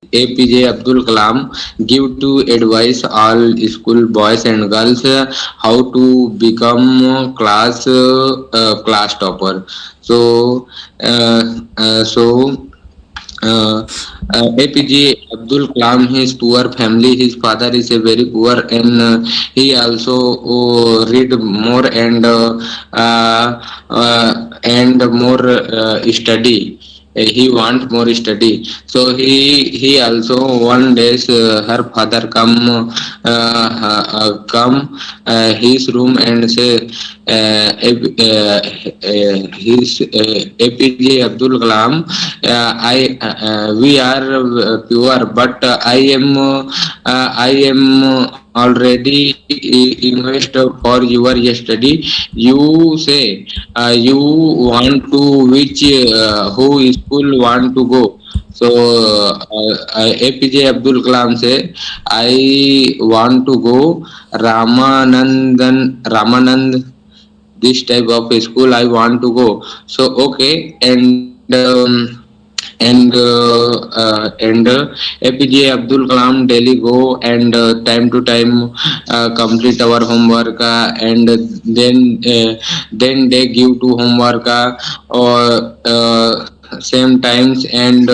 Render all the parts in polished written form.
APJ Abdul Kalam give to advise all school boys and girls how to become class topper. So so uh, APJ Abdul Kalam, his poor family, his father is a very poor, and he also read more and more study. He want more study, so he also one days her father come his room and say his APJ Abdul Kalam, we are pure, but I am already invest for your study. You say you want to which who school want to go. So APJ Abdul Kalam say, I want to go Ramanand, this type of a school I want to go. So okay, and APJ Abdul Kalam daily go and time to time complete our homework, and then they give to homework or same times, and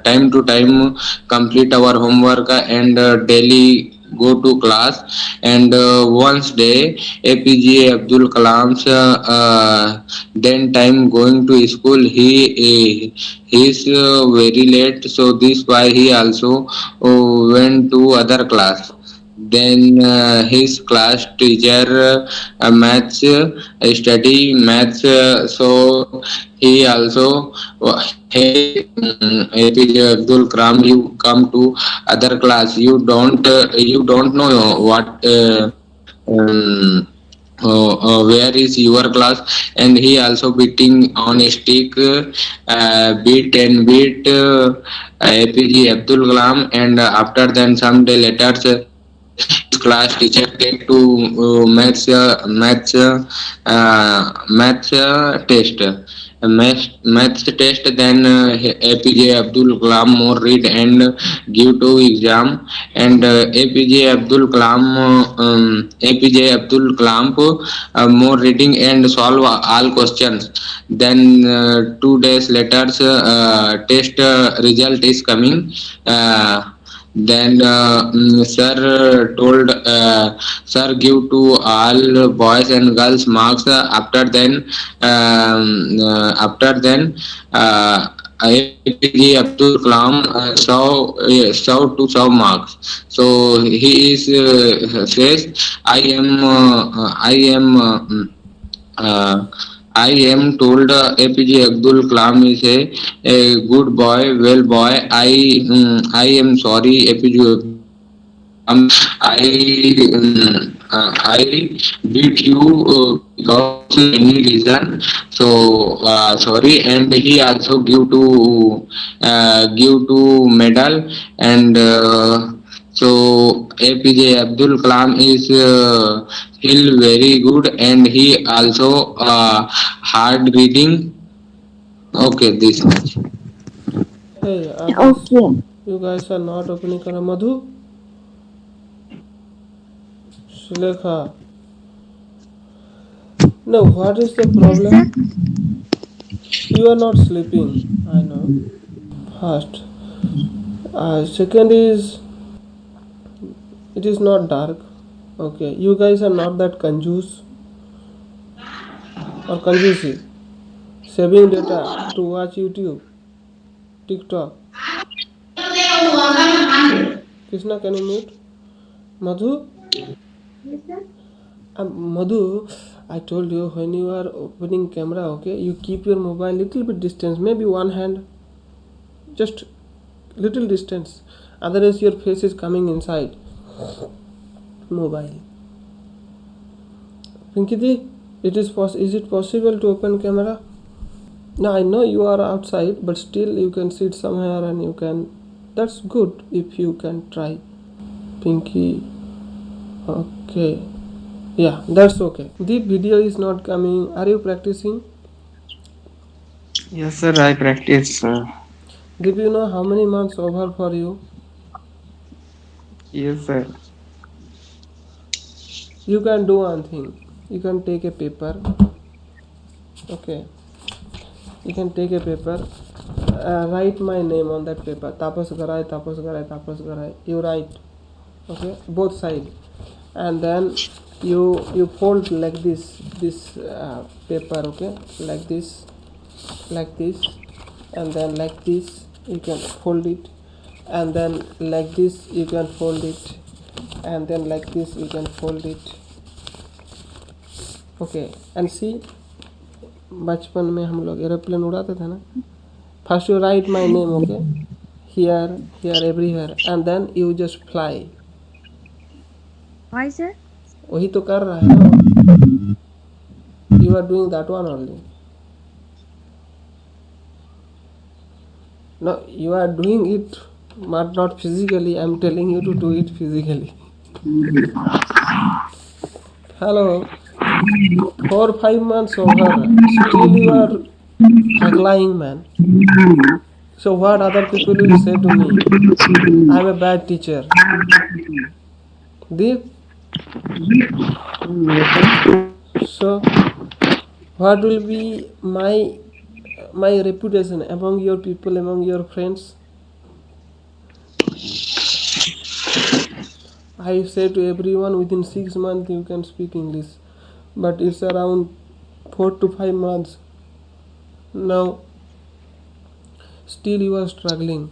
time to time complete our homework and daily go to class. And once day APJ Abdul Kalam's then time going to school, he is very late, so this why he also went to other class. Then his class teacher maths study maths, so he also hey, APJ Abdul Kalam, you come to other class, you don't know what where is your class. And he also beating on a stick, beat and beat APJ Abdul Kalam. And after then some day later his class teacher take to maths test. Maths test, then APJ Abdul Kalam more read and give to exam. And APJ Abdul Kalam more reading and solve all questions. Then 2 days later test result is coming. Then sir told, sir give to all boys and girls marks. After then APJ Abdul Kalam saw to saw marks. So he is says, uh, I am told APJ Abdul Kalam is a good boy, well boy. I am sorry, APJ Abdul Kalam. I beat you because any reason. So sorry. And he also give to medal. And so APJ Abdul Kalam is still very good, and he also hard reading. Okay, this much. Hey, others, Okay. you guys are not opening Kara Madhu, Shilekha. Now, what is the problem? You are not sleeping, I know. First. Second is, it is not dark. Okay, you guys are not that conjuice or conjuicy. Saving data to watch YouTube, TikTok. Krishna, can you mute? Madhu? Madhu, I told you when you are opening camera, okay, you keep your mobile little bit distance, maybe one hand, just little distance. Otherwise, your face is coming inside mobile. Pinkiti, is it possible to open camera? Now I know you are outside, but still you can sit somewhere and you can. That's good if you can try. Pinky, okay. Yeah, that's okay. The video is not coming. Are you practicing? Yes, sir. I practice. Do you know how many months over for you? Yes, sir. You can do one thing. You can take a paper. Okay. You can take a paper. Write my name on that paper. Tapas Garai, Tapas Garai, Tapas Garai. You write. Okay. Both side. And then you fold like this paper. Okay. Like this, and then like this you can fold it, and then like this you can fold it, and then like this you can fold it. Okay and see बचपन में हम लोग aeroplane उड़ाते थे ना. First you write my name. Okay. Here here everywhere and then you just fly. Why, sir? वही तो कर रहा है ना. You are doing that one only. No, you are doing it, but not physically. I'm telling you to do it physically. Hello. 4 5 months over. Still you are haggling, man. So what other people will say to me? I'm a bad teacher. Deep. So what will be my reputation among your people, among your friends? I say to everyone within 6 months you can speak English, but it's around 4 to 5 months now. Still you are struggling.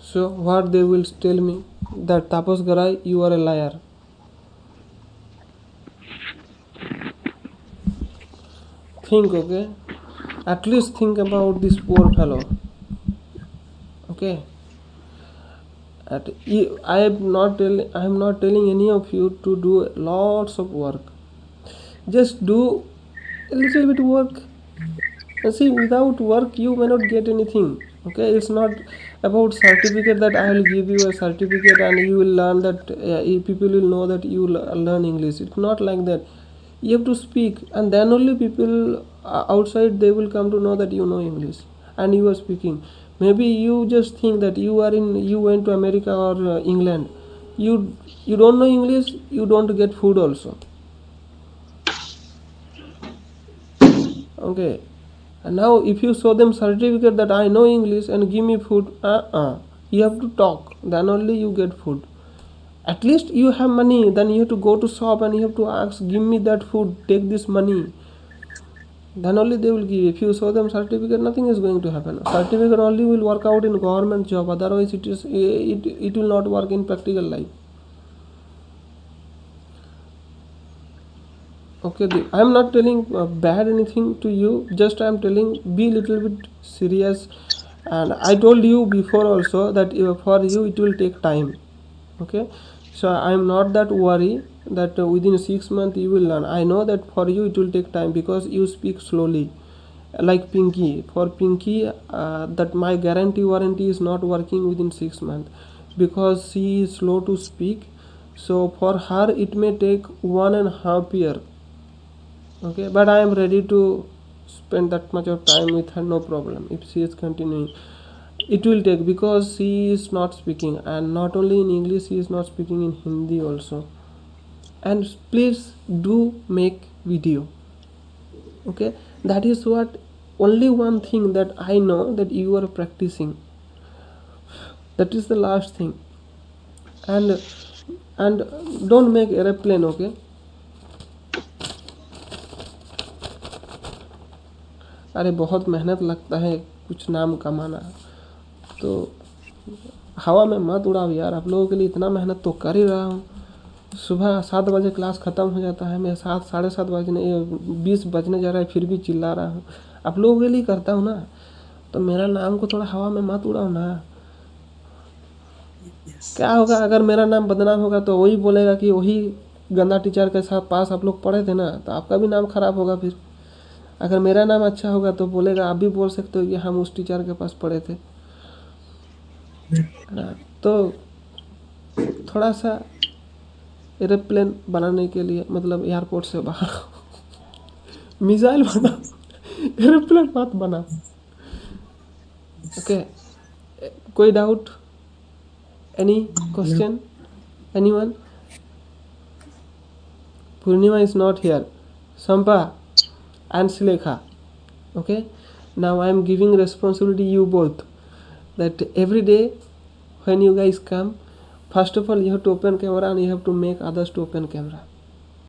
So what they will tell me? That Tapas Garai, you are a liar. Think, okay? At least think about this poor fellow. Okay? I am not telling any of you to do lots of work. Just do a little bit work. And see, without work you may not get anything. Okay, it's not about certificate that I will give you a certificate and you will learn that people will know that you learn English. It's not like that. You have to speak, and then only people outside they will come to know that you know English and you are speaking. Maybe you just think that you went to America or England. You don't know English, you don't get food also. Okay. And now if you show them certificate that I know English and give me food, you have to talk, then only you get food. At least you have money, then you have to go to shop and you have to ask, give me that food, take this money, then only they will give. If you show them certificate, nothing is going to happen. Certificate only will work out in government job, otherwise it will not work in practical life. Okay, I am not telling bad anything to you, just I am telling be little bit serious. And I told you before also that for you it will take time. Okay, so I am not that worry that within 6 months you will learn. I know that for you it will take time because you speak slowly, like Pinky. For Pinky, that my guarantee warranty is not working within 6 months because she is slow to speak. So for her it may take 1.5 year. Okay, but I am ready to spend that much of time with her, no problem. If she is continuing, it will take, because she is not speaking, and not only in English, she is not speaking in Hindi also. And please do make video. Okay, that is what only one thing that I know that you are practicing. That is the last thing. And don't make airplane. Okay, अरे बहुत मेहनत लगता है कुछ नाम कमाना, तो हवा में मत उड़ाओ यार. आप लोगों के लिए इतना मेहनत तो कर ही रहा हूँ. सुबह 7 बजे क्लास ख़त्म हो जाता है, मैं 7 7:30 बजने 20 बजने जा रहा है फिर भी चिल्ला रहा हूँ. आप लोगों के लिए करता हूँ ना, तो मेरा नाम को थोड़ा हवा में मत उड़ाओ ना. क्या होगा अगर मेरा नाम बदनाम होगा तो वही बोलेगा कि वही गंदा टीचर के साथ पास आप लोग पढ़े थे ना, तो आपका भी नाम खराब होगा. फिर अगर मेरा नाम अच्छा होगा तो बोलेगा, आप भी बोल सकते हो कि हम उस टीचर के पास पढ़े थे. तो थोड़ा सा एरोप्लेन बनाने के लिए, मतलब एयरपोर्ट से बाहर मिसाइल बनाओ. एरोप्लेन मत बना. Okay. कोई doubt? Any question? Anyone? Purnima is not here. Sampa and Silekha. Okay. Now I am giving responsibility you both, that every day when you guys come, first of all you have to open camera and you have to make others to open camera.